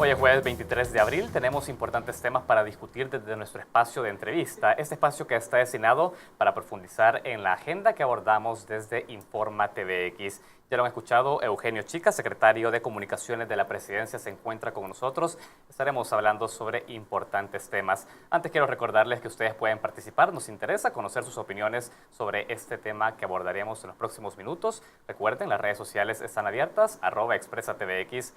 Hoy es jueves 23 de abril, tenemos importantes temas para discutir desde nuestro espacio de entrevista, este espacio que está destinado para profundizar en la agenda que abordamos desde Informa TVX. Ya lo han escuchado, Eugenio Chica, secretario de Comunicaciones de la Presidencia, se encuentra con nosotros. Estaremos hablando sobre importantes temas. Antes quiero recordarles que ustedes pueden participar, nos interesa conocer sus opiniones sobre este tema que abordaremos en los próximos minutos. Recuerden, las redes sociales están abiertas, @expresatvx,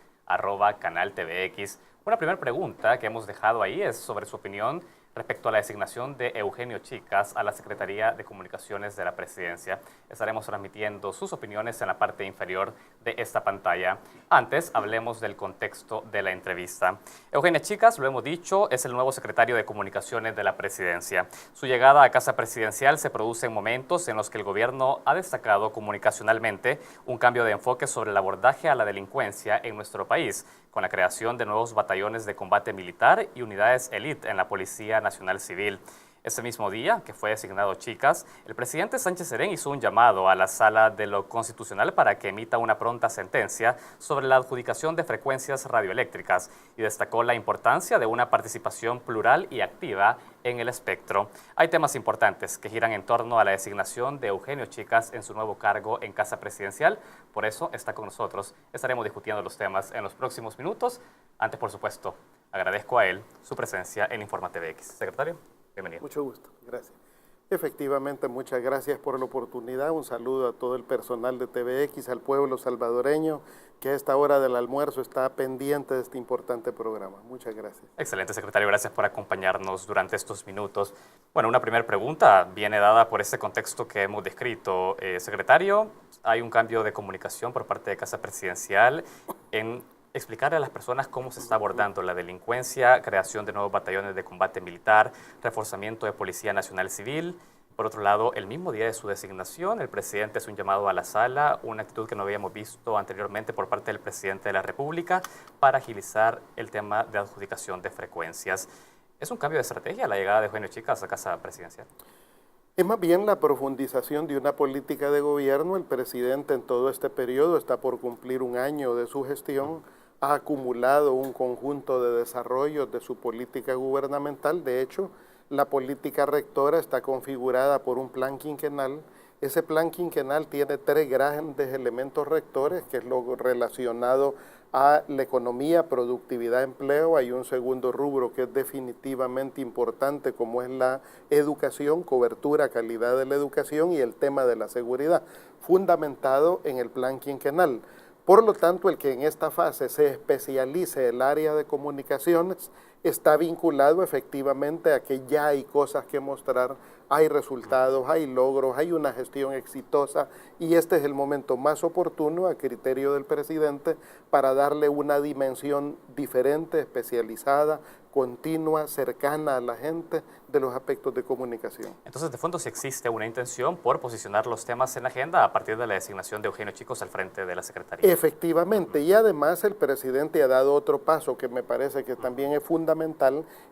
@canal TVX. Una primera pregunta que hemos dejado ahí es sobre su opinión respecto a la designación de Eugenio Chicas a la Secretaría de Comunicaciones de la Presidencia. Estaremos transmitiendo sus opiniones en la parte inferior de esta pantalla. Antes, hablemos del contexto de la entrevista. Eugenio Chicas, lo hemos dicho, es el nuevo secretario de Comunicaciones de la Presidencia. Su llegada a Casa Presidencial se produce en momentos en los que el gobierno ha destacado comunicacionalmente un cambio de enfoque sobre el abordaje a la delincuencia en nuestro país, con la creación de nuevos batallones de combate militar y unidades élite en la Policía Nacional Civil. Ese mismo día, que fue designado Chicas, el presidente Sánchez Serén hizo un llamado a la Sala de lo Constitucional para que emita una pronta sentencia sobre la adjudicación de frecuencias radioeléctricas y destacó la importancia de una participación plural y activa en el espectro. Hay temas importantes que giran en torno a la designación de Eugenio Chicas en su nuevo cargo en Casa Presidencial. Por eso está con nosotros. Estaremos discutiendo los temas en los próximos minutos. Antes, por supuesto, agradezco a él su presencia en Informa TVX. Secretario, bienvenido. Mucho gusto, gracias. Efectivamente, muchas gracias por la oportunidad. Un saludo a todo el personal de TVX, al pueblo salvadoreño que a esta hora del almuerzo está pendiente de este importante programa. Muchas gracias. Excelente, secretario. Gracias por acompañarnos durante estos minutos. Bueno, una primera pregunta viene dada por este contexto que hemos descrito. Secretario, hay un cambio de comunicación por parte de Casa Presidencial en explicarle a las personas cómo se está abordando la delincuencia, creación de nuevos batallones de combate militar, reforzamiento de Policía Nacional Civil. Por otro lado, el mismo día de su designación, el presidente hace un llamado a la sala, una actitud que no habíamos visto anteriormente por parte del presidente de la República para agilizar el tema de adjudicación de frecuencias. ¿Es un cambio de estrategia la llegada de Eugenio Chicas a Casa Presidencial? Es más bien la profundización de una política de gobierno. El presidente en todo este periodo está por cumplir un año de su gestión. Ha acumulado un conjunto de desarrollos de su política gubernamental. De hecho, la política rectora está configurada por un plan quinquenal. Ese plan quinquenal tiene 3 grandes elementos rectores, que es lo relacionado a la economía, productividad, empleo. Hay un segundo rubro que es definitivamente importante, como es la educación, cobertura, calidad de la educación, y el tema de la seguridad, fundamentado en el plan quinquenal. Por lo tanto, el que en esta fase se especialice el área de comunicaciones está vinculado efectivamente a que ya hay cosas que mostrar, hay resultados, hay logros, hay una gestión exitosa, y este es el momento más oportuno, a criterio del presidente, para darle una dimensión diferente, especializada, continua, cercana a la gente, de los aspectos de comunicación. Entonces, de fondo, sí existe una intención por posicionar los temas en la agenda a partir de la designación de Eugenio Chicas al frente de la Secretaría. Efectivamente, y además el presidente ha dado otro paso que me parece que también es fundamental,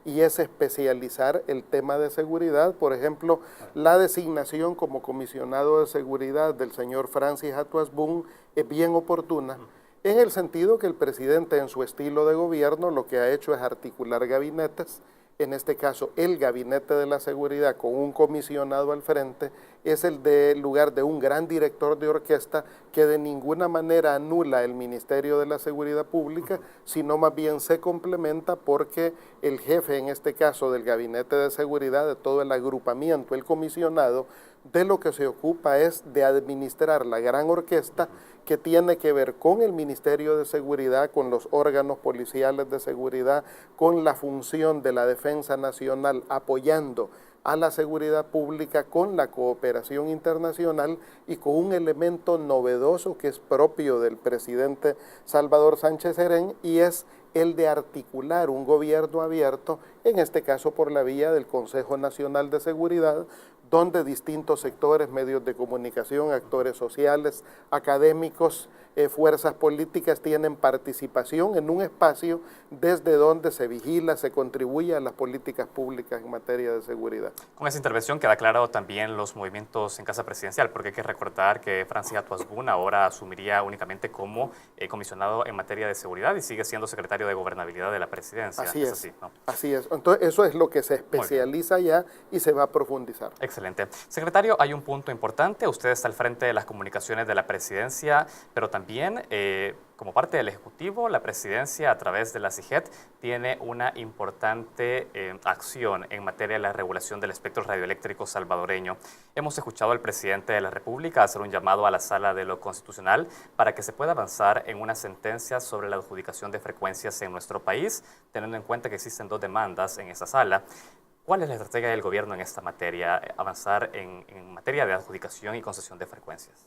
y es especializar el tema de seguridad. Por ejemplo, la designación como comisionado de seguridad del señor Francis Atuasbún es bien oportuna, en el sentido que el presidente, en su estilo de gobierno, lo que ha hecho es articular gabinetes. En este caso, el Gabinete de la Seguridad, con un comisionado al frente, es el lugar de un gran director de orquesta que de ninguna manera anula el Ministerio de la Seguridad Pública, sino más bien se complementa, porque el jefe, en este caso, del Gabinete de Seguridad, de todo el agrupamiento, el comisionado, de lo que se ocupa es de administrar la gran orquesta que tiene que ver con el Ministerio de Seguridad, con los órganos policiales de seguridad, con la función de la Defensa Nacional apoyando a la seguridad pública, con la cooperación internacional, y con un elemento novedoso que es propio del presidente Salvador Sánchez Serén, y es el de articular un gobierno abierto, en este caso por la vía del Consejo Nacional de Seguridad, donde distintos sectores, medios de comunicación, actores sociales, académicos, fuerzas políticas tienen participación en un espacio desde donde se vigila, se contribuye a las políticas públicas en materia de seguridad. Con esa intervención queda claro también los movimientos en Casa Presidencial, porque hay que recordar que Francis Atuazbún ahora asumiría únicamente como comisionado en materia de seguridad y sigue siendo secretario de Gobernabilidad de la Presidencia. Así es, así, ¿no? Así es. Entonces eso es lo que se especializa ya y se va a profundizar. Excelente. Secretario, hay un punto importante. Usted está al frente de las comunicaciones de la Presidencia, pero también como parte del Ejecutivo, la Presidencia a través de la CIGET tiene una importante acción en materia de la regulación del espectro radioeléctrico salvadoreño. Hemos escuchado al presidente de la República hacer un llamado a la Sala de lo Constitucional para que se pueda avanzar en una sentencia sobre la adjudicación de frecuencias en nuestro país, teniendo en cuenta que existen 2 demandas en esa sala. ¿Cuál es la estrategia del gobierno en esta materia, avanzar en materia de adjudicación y concesión de frecuencias?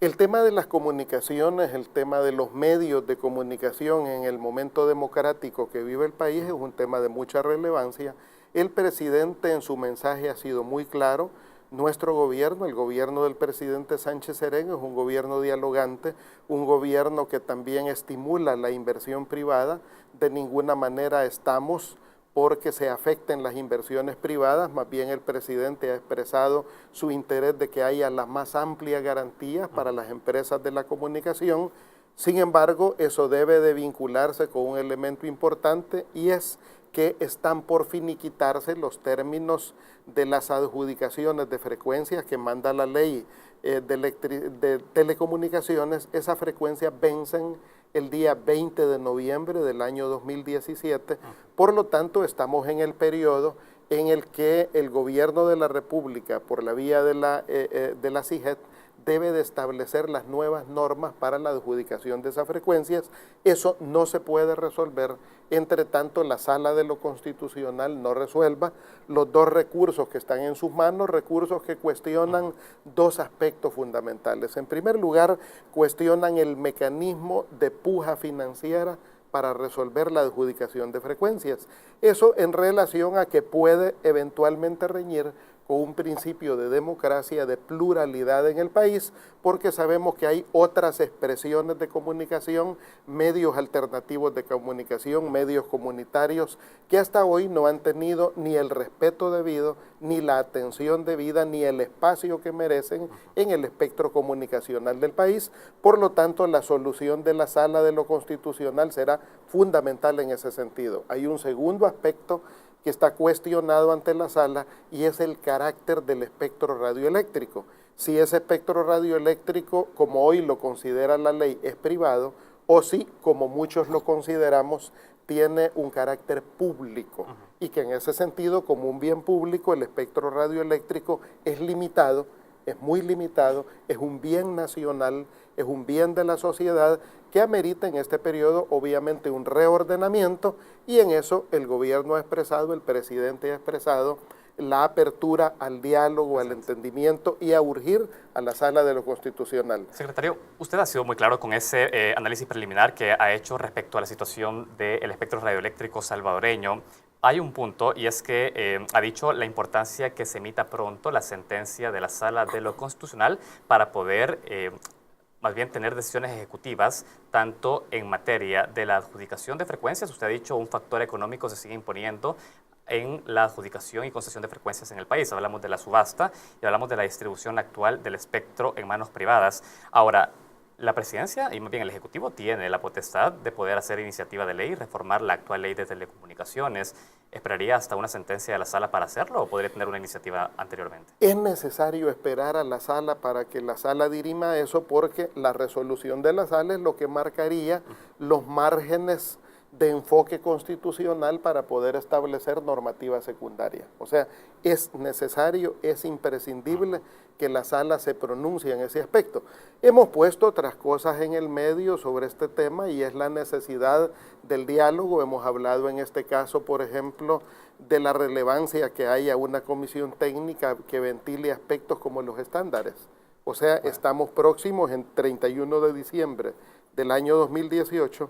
El tema de las comunicaciones, el tema de los medios de comunicación en el momento democrático que vive el país es un tema de mucha relevancia. El presidente en su mensaje ha sido muy claro. Nuestro gobierno, el gobierno del presidente Sánchez Serén, es un gobierno dialogante, un gobierno que también estimula la inversión privada. De ninguna manera estamos porque se afecten las inversiones privadas, más bien el presidente ha expresado su interés de que haya las más amplias garantías para las empresas de la comunicación. Sin embargo, eso debe de vincularse con un elemento importante y es que están por finiquitarse los términos de las adjudicaciones de frecuencias que manda la ley de telecomunicaciones. Esas frecuencias vencen el día 20 de noviembre del año 2017. Por lo tanto, estamos en el periodo en el que el gobierno de la República, por la vía de la CIGET, debe de establecer las nuevas normas para la adjudicación de esas frecuencias. Eso no se puede resolver, entre tanto la Sala de lo Constitucional no resuelva los 2 recursos que están en sus manos, recursos que cuestionan 2 aspectos fundamentales. En primer lugar, cuestionan el mecanismo de puja financiera para resolver la adjudicación de frecuencias. Eso en relación a que puede eventualmente reñir con un principio de democracia, de pluralidad en el país, porque sabemos que hay otras expresiones de comunicación, medios alternativos de comunicación, medios comunitarios, que hasta hoy no han tenido ni el respeto debido, ni la atención debida, ni el espacio que merecen en el espectro comunicacional del país. Por lo tanto, la solución de la Sala de lo Constitucional será fundamental en ese sentido. Hay un segundo aspecto que está cuestionado ante la sala y es el carácter del espectro radioeléctrico. Si ese espectro radioeléctrico, como hoy lo considera la ley, es privado, o si, como muchos lo consideramos, tiene un carácter público y que en ese sentido, como un bien público, el espectro radioeléctrico es limitado, es muy limitado, es un bien nacional, es un bien de la sociedad que amerita en este periodo obviamente un reordenamiento y en eso el gobierno ha expresado, el presidente ha expresado la apertura al diálogo, al entendimiento y a urgir a la Sala de lo Constitucional. Secretario, usted ha sido muy claro con ese análisis preliminar que ha hecho respecto a la situación del espectro radioeléctrico salvadoreño. Hay un punto y es que ha dicho la importancia que se emita pronto la sentencia de la Sala de lo Constitucional para poder más bien tener decisiones ejecutivas tanto en materia de la adjudicación de frecuencias. Usted ha dicho un factor económico se sigue imponiendo en la adjudicación y concesión de frecuencias en el país. Hablamos de la subasta y hablamos de la distribución actual del espectro en manos privadas. Ahora, la Presidencia y más bien el Ejecutivo tiene la potestad de poder hacer iniciativa de ley y reformar la actual ley de telecomunicaciones. ¿Esperaría hasta una sentencia de la Sala para hacerlo o podría tener una iniciativa anteriormente? Es necesario esperar a la Sala para que la Sala dirima eso porque la resolución de la Sala es lo que marcaría los márgenes de enfoque constitucional para poder establecer normativa secundaria. O sea, es necesario, es imprescindible que la Sala se pronuncie en ese aspecto. Hemos puesto otras cosas en el medio sobre este tema y es la necesidad del diálogo. Hemos hablado en este caso, por ejemplo, de la relevancia que haya una comisión técnica que ventile aspectos como los estándares. O sea, estamos próximos en 31 de diciembre del año 2018,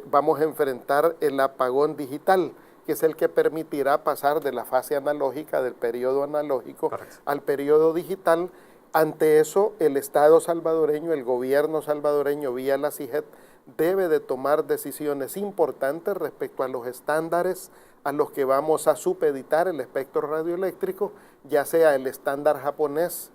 vamos a enfrentar el apagón digital, que es el que permitirá pasar de la fase analógica, del periodo analógico, al periodo digital. Ante eso, el Estado salvadoreño, el gobierno salvadoreño vía la CIGET, debe de tomar decisiones importantes respecto a los estándares a los que vamos a supeditar el espectro radioeléctrico, ya sea el estándar japonés,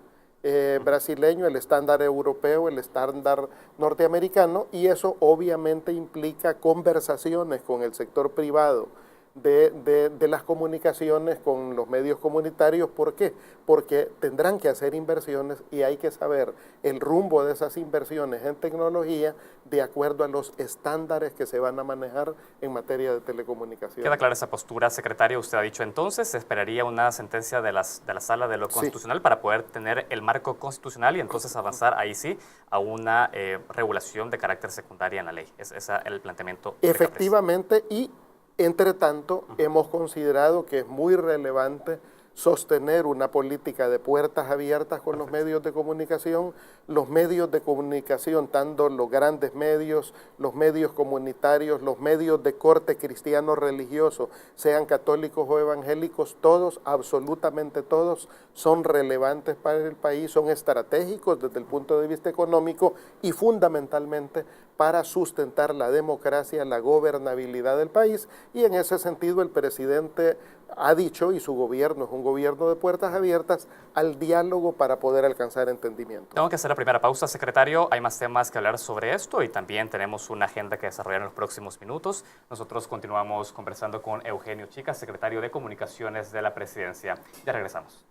brasileño, el estándar europeo, el estándar norteamericano, y eso obviamente implica conversaciones con el sector privado de las comunicaciones, con los medios comunitarios. ¿Por qué? Porque tendrán que hacer inversiones y hay que saber el rumbo de esas inversiones en tecnología de acuerdo a los estándares que se van a manejar en materia de telecomunicaciones. Queda clara esa postura, secretario. Usted ha dicho entonces, se esperaría una sentencia de la Sala de lo Constitucional para poder tener el marco constitucional y entonces avanzar ahí sí a una regulación de carácter secundaria en la ley. Ese es el planteamiento. Efectivamente, y entre tanto, hemos considerado que es muy relevante sostener una política de puertas abiertas con los medios de comunicación. Los medios de comunicación, tanto los grandes medios, los medios comunitarios, los medios de corte cristiano religioso, sean católicos o evangélicos, todos, absolutamente todos, son relevantes para el país, son estratégicos desde el punto de vista económico y fundamentalmente para sustentar la democracia, la gobernabilidad del país, y en ese sentido el presidente ha dicho, y su gobierno es un gobierno de puertas abiertas al diálogo para poder alcanzar entendimiento. Tengo que hacer la primera pausa, secretario. Hay más temas que hablar sobre esto y también tenemos una agenda que desarrollar en los próximos minutos. Nosotros continuamos conversando con Eugenio Chica, secretario de Comunicaciones de la Presidencia. Ya regresamos.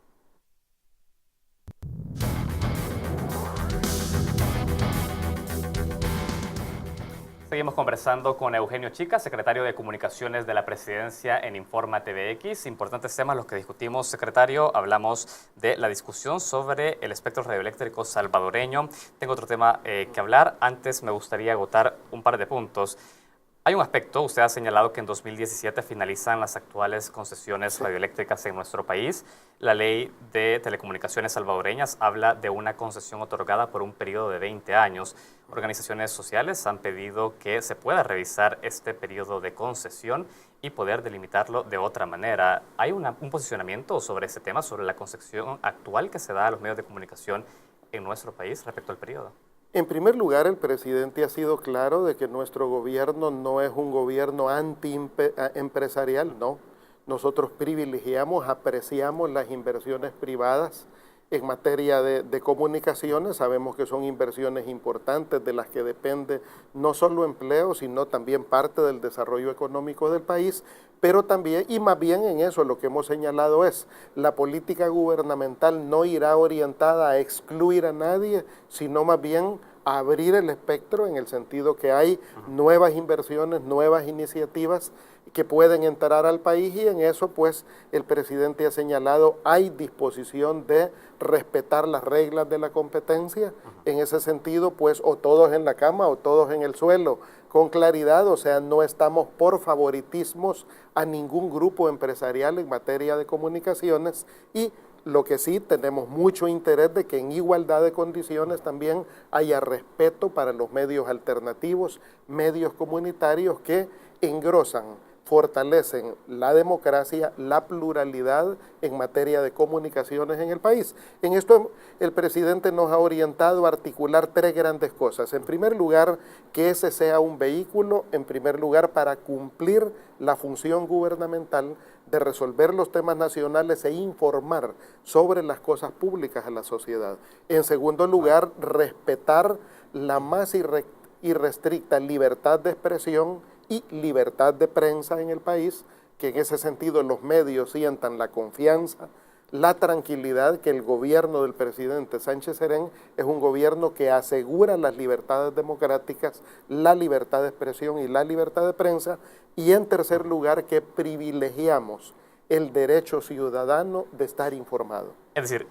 Seguimos conversando con Eugenio Chica, secretario de Comunicaciones de la Presidencia en Informa TVX. Importantes temas los que discutimos, secretario. Hablamos de la discusión sobre el espectro radioeléctrico salvadoreño. Tengo otro tema que hablar. Antes me gustaría agotar un par de puntos. Hay un aspecto, usted ha señalado que en 2017 finalizan las actuales concesiones radioeléctricas en nuestro país. La ley de telecomunicaciones salvadoreñas habla de una concesión otorgada por un periodo de 20 años. Organizaciones sociales han pedido que se pueda revisar este periodo de concesión y poder delimitarlo de otra manera. ¿Hay un posicionamiento sobre ese tema, sobre la concesión actual que se da a los medios de comunicación en nuestro país respecto al periodo? En primer lugar, el presidente ha sido claro de que nuestro gobierno no es un gobierno anti-empresarial, no. Nosotros privilegiamos, apreciamos las inversiones privadas en materia de comunicaciones. Sabemos que son inversiones importantes de las que depende no solo empleo, sino también parte del desarrollo económico del país, pero también, y más bien en eso lo que hemos señalado es, la política gubernamental no irá orientada a excluir a nadie, sino más bien a abrir el espectro en el sentido que hay nuevas inversiones, nuevas iniciativas que pueden entrar al país, y en eso pues el presidente ha señalado hay disposición de respetar las reglas de la competencia. En ese sentido pues o todos en la cama o todos en el suelo, con claridad, o sea, no estamos por favoritismos a ningún grupo empresarial en materia de comunicaciones, y lo que sí tenemos mucho interés de que en igualdad de condiciones también haya respeto para los medios alternativos, medios comunitarios que engrosan, fortalecen la democracia, la pluralidad en materia de comunicaciones en el país. En esto el presidente nos ha orientado a articular tres grandes cosas. En primer lugar, que ese sea un vehículo, en primer lugar, para cumplir la función gubernamental de resolver los temas nacionales e informar sobre las cosas públicas a la sociedad. En segundo lugar, respetar la más irrestricta libertad de expresión y libertad de prensa en el país, que en ese sentido los medios sientan la confianza, la tranquilidad que el gobierno del presidente Sánchez Serén es un gobierno que asegura las libertades democráticas, la libertad de expresión y la libertad de prensa, y en tercer lugar que privilegiamos el derecho ciudadano de estar informado. Es decir,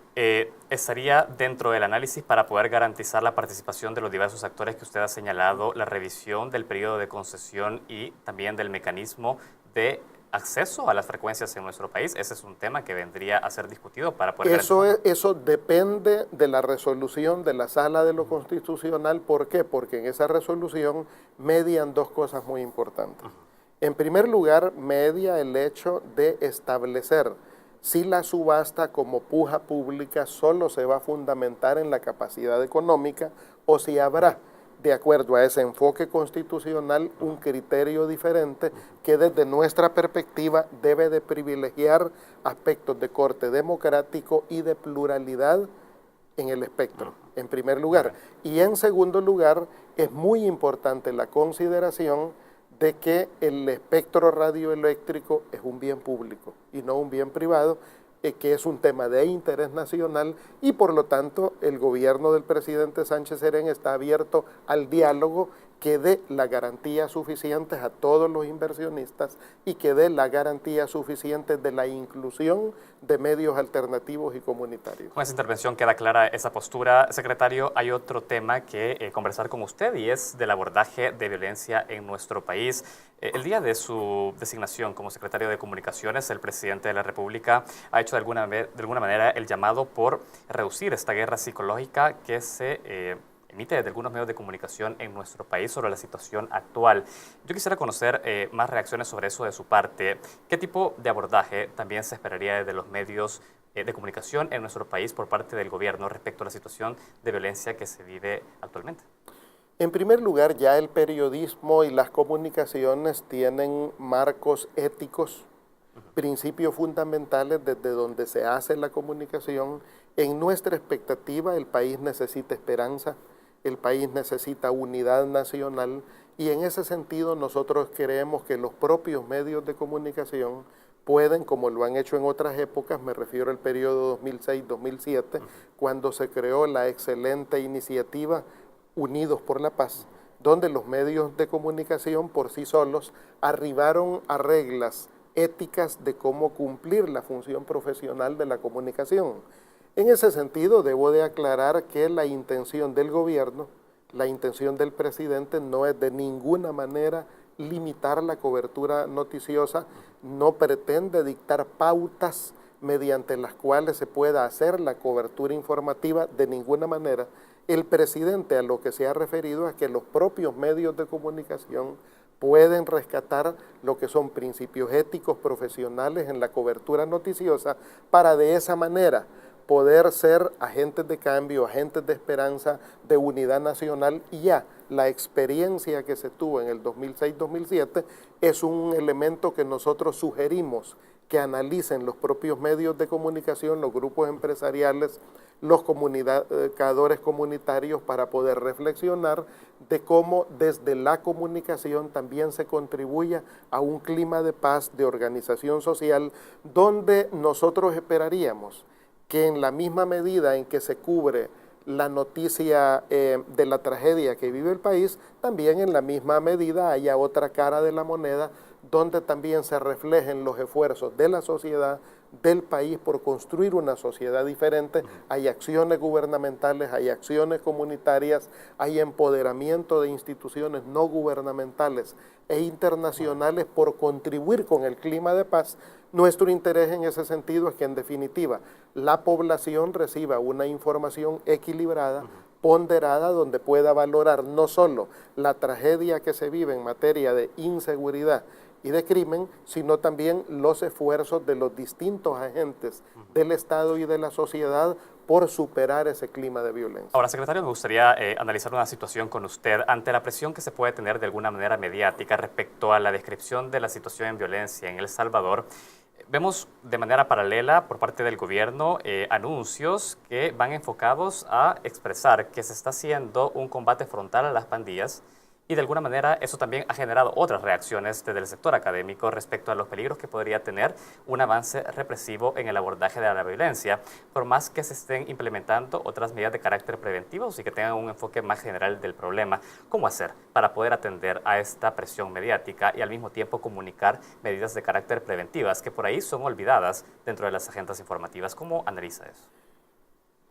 estaría dentro del análisis para poder garantizar la participación de los diversos actores que usted ha señalado, la revisión del periodo de concesión y también del mecanismo de acceso a las frecuencias en nuestro país. Ese es un tema que vendría a ser discutido para poder Eso depende de la resolución de la Sala de lo Constitucional. ¿Por qué? Porque en esa resolución median dos cosas muy importantes. En primer lugar, media el hecho de establecer si la subasta como puja pública solo se va a fundamentar en la capacidad económica o si habrá, de acuerdo a ese enfoque constitucional, un criterio diferente que desde nuestra perspectiva debe de privilegiar aspectos de corte democrático y de pluralidad en el espectro, en primer lugar. Y en segundo lugar, es muy importante la consideración de que el espectro radioeléctrico es un bien público y no un bien privado, que es un tema de interés nacional y por lo tanto el gobierno del presidente Sánchez Serén está abierto al diálogo que dé las garantías suficientes a todos los inversionistas y que dé las garantías suficientes de la inclusión de medios alternativos y comunitarios. Con esa intervención queda clara esa postura. Secretario, hay otro tema que conversar con usted y es del abordaje de violencia en nuestro país. El día de su designación como secretario de Comunicaciones, el presidente de la República ha hecho de alguna manera el llamado por reducir esta guerra psicológica que se emite desde algunos medios de comunicación en nuestro país sobre la situación actual. Yo quisiera conocer más reacciones sobre eso de su parte. ¿Qué tipo de abordaje también se esperaría desde los medios de comunicación en nuestro país por parte del gobierno respecto a la situación de violencia que se vive actualmente? En primer lugar, ya el periodismo y las comunicaciones tienen marcos éticos, principios fundamentales desde donde se hace la comunicación. En nuestra expectativa, el país necesita esperanza, el país necesita unidad nacional y en ese sentido nosotros creemos que los propios medios de comunicación pueden, como lo han hecho en otras épocas, me refiero al periodo 2006-2007, cuando se creó la excelente iniciativa Unidos por la Paz, donde los medios de comunicación por sí solos arribaron a reglas éticas de cómo cumplir la función profesional de la comunicación. En ese sentido, debo de aclarar que la intención del gobierno, la intención del presidente no es de ninguna manera limitar la cobertura noticiosa, no pretende dictar pautas mediante las cuales se pueda hacer la cobertura informativa de ninguna manera. El presidente a lo que se ha referido es que los propios medios de comunicación pueden rescatar lo que son principios éticos profesionales en la cobertura noticiosa para de esa manera poder ser agentes de cambio, agentes de esperanza, de unidad nacional y ya la experiencia que se tuvo en el 2006-2007 es un elemento que nosotros sugerimos que analicen los propios medios de comunicación, los grupos empresariales, los comunicadores comunitarios para poder reflexionar de cómo desde la comunicación también se contribuya a un clima de paz, de organización social, donde nosotros esperaríamos que en la misma medida en que se cubre la noticia de la tragedia que vive el país, también en la misma medida haya otra cara de la moneda donde también se reflejen los esfuerzos de la sociedad, del país por construir una sociedad diferente. Hay acciones gubernamentales, hay acciones comunitarias, hay empoderamiento de instituciones no gubernamentales e internacionales por contribuir con el clima de paz. Nuestro interés en ese sentido es que en definitiva la población reciba una información equilibrada, ponderada, donde pueda valorar no solo la tragedia que se vive en materia de inseguridad y de crimen, sino también los esfuerzos de los distintos agentes del Estado y de la sociedad por superar ese clima de violencia. Ahora, secretario, me gustaría analizar una situación con usted ante la presión que se puede tener de alguna manera mediática respecto a la descripción de la situación en violencia en El Salvador. Vemos de manera paralela por parte del gobierno anuncios que van enfocados a expresar que se está haciendo un combate frontal a las pandillas y de alguna manera eso también ha generado otras reacciones desde el sector académico respecto a los peligros que podría tener un avance represivo en el abordaje de la violencia, por más que se estén implementando otras medidas de carácter preventivo y que tengan un enfoque más general del problema. ¿Cómo hacer para poder atender a esta presión mediática y al mismo tiempo comunicar medidas de carácter preventivas que por ahí son olvidadas dentro de las agendas informativas? ¿Cómo analiza eso?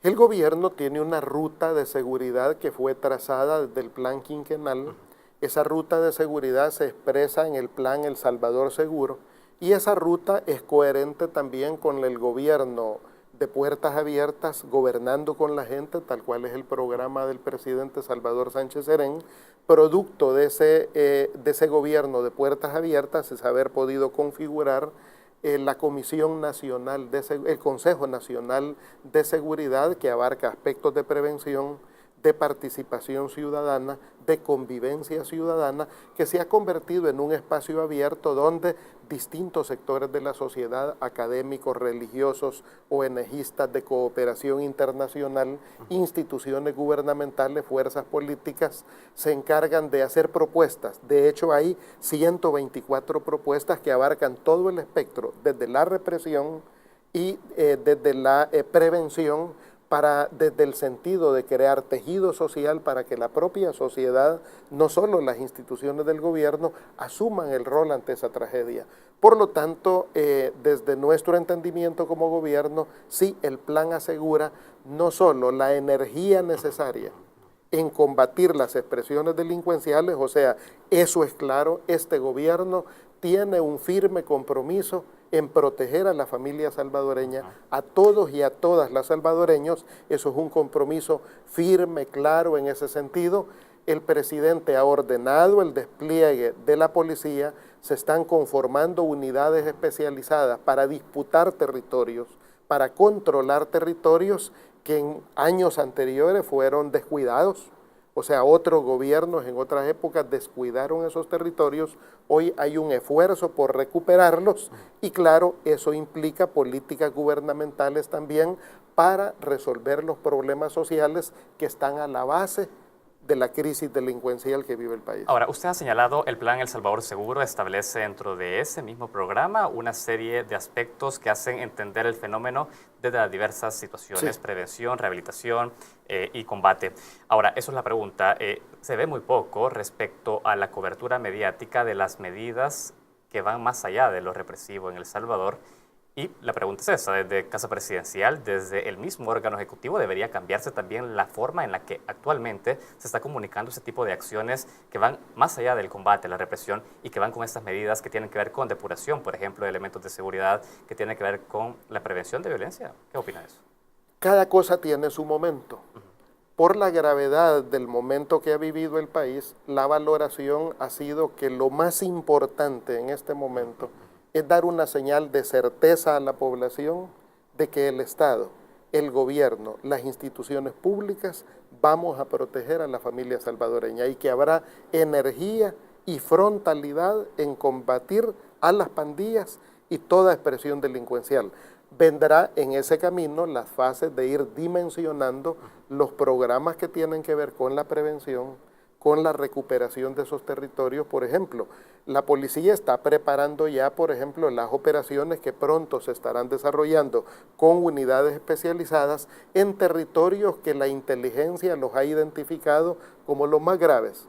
El gobierno tiene una ruta de seguridad que fue trazada desde el plan quinquenal. Esa ruta de seguridad se expresa en el plan El Salvador Seguro y esa ruta es coherente también con el gobierno de puertas abiertas, gobernando con la gente, tal cual es el programa del presidente Salvador Sánchez Serén. Producto de ese gobierno de puertas abiertas es haber podido configurar la Comisión Nacional, el Consejo Nacional de Seguridad, que abarca aspectos de prevención, de participación ciudadana, de convivencia ciudadana, que se ha convertido en un espacio abierto donde distintos sectores de la sociedad, académicos, religiosos, ONGistas de cooperación internacional, instituciones gubernamentales, fuerzas políticas, se encargan de hacer propuestas. De hecho, hay 124 propuestas que abarcan todo el espectro, desde la represión y desde la prevención, desde el sentido de crear tejido social para que la propia sociedad, no solo las instituciones del gobierno, asuman el rol ante esa tragedia. Por lo tanto, desde nuestro entendimiento como gobierno, sí, el plan asegura no solo la energía necesaria en combatir las expresiones delincuenciales, o sea, eso es claro, este gobierno tiene un firme compromiso en proteger a la familia salvadoreña, a todos y a todas las salvadoreños. Eso es un compromiso firme, claro en ese sentido. El presidente ha ordenado el despliegue de la policía, se están conformando unidades especializadas para disputar territorios, para controlar territorios que en años anteriores fueron descuidados. O sea, otros gobiernos en otras épocas descuidaron esos territorios. Hoy hay un esfuerzo por recuperarlos y claro, eso implica políticas gubernamentales también para resolver los problemas sociales que están a la base de la crisis delincuencial que vive el país. Ahora, usted ha señalado el Plan El Salvador Seguro establece dentro de ese mismo programa una serie de aspectos que hacen entender el fenómeno desde las diversas situaciones, sí, prevención, rehabilitación y combate. Ahora, eso es la pregunta. Se ve muy poco respecto a la cobertura mediática de las medidas que van más allá de lo represivo en El Salvador. Y la pregunta es esa, desde Casa Presidencial, desde el mismo órgano ejecutivo, debería cambiarse también la forma en la que actualmente se está comunicando ese tipo de acciones que van más allá del combate, la represión, y que van con estas medidas que tienen que ver con depuración, por ejemplo, de elementos de seguridad, que tienen que ver con la prevención de violencia. ¿Qué opina de eso? Cada cosa tiene su momento. Por la gravedad del momento que ha vivido el país, la valoración ha sido que lo más importante en este momento es dar una señal de certeza a la población de que el Estado, el gobierno, las instituciones públicas vamos a proteger a la familia salvadoreña y que habrá energía y frontalidad en combatir a las pandillas y toda expresión delincuencial. Vendrá en ese camino las fases de ir dimensionando los programas que tienen que ver con la prevención, con la recuperación de esos territorios. Por ejemplo, la policía está preparando ya, por ejemplo, las operaciones que pronto se estarán desarrollando con unidades especializadas en territorios que la inteligencia los ha identificado como los más graves.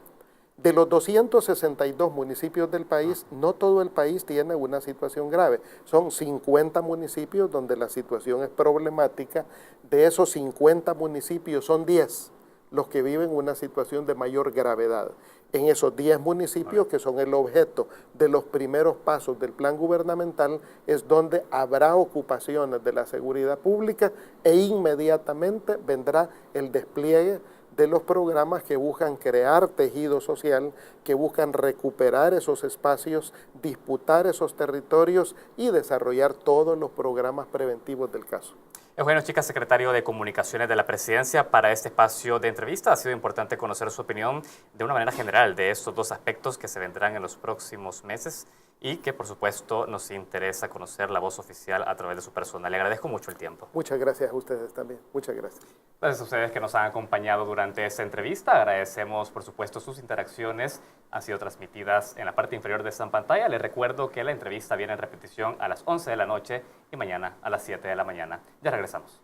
De los 262 municipios del país, no todo el país tiene una situación grave. Son 50 municipios donde la situación es problemática. De esos 50 municipios son 10 los que viven una situación de mayor gravedad. En esos 10 municipios, que son el objeto de los primeros pasos del plan gubernamental, es donde habrá ocupaciones de la seguridad pública e inmediatamente vendrá el despliegue de los programas que buscan crear tejido social, que buscan recuperar esos espacios, disputar esos territorios y desarrollar todos los programas preventivos del caso. Eugenio Chica, secretario de Comunicaciones de la Presidencia, para este espacio de entrevista ha sido importante conocer su opinión de una manera general de estos dos aspectos que se vendrán en los próximos meses y que por supuesto nos interesa conocer la voz oficial a través de su persona. Le agradezco mucho el tiempo. Muchas gracias a ustedes también. Muchas gracias. Gracias a ustedes que nos han acompañado durante esta entrevista. Agradecemos por supuesto sus interacciones. Han sido transmitidas en la parte inferior de esta pantalla. Les recuerdo que la entrevista viene en repetición a las 11 de la noche y mañana a las 7 de la mañana. Ya regresamos.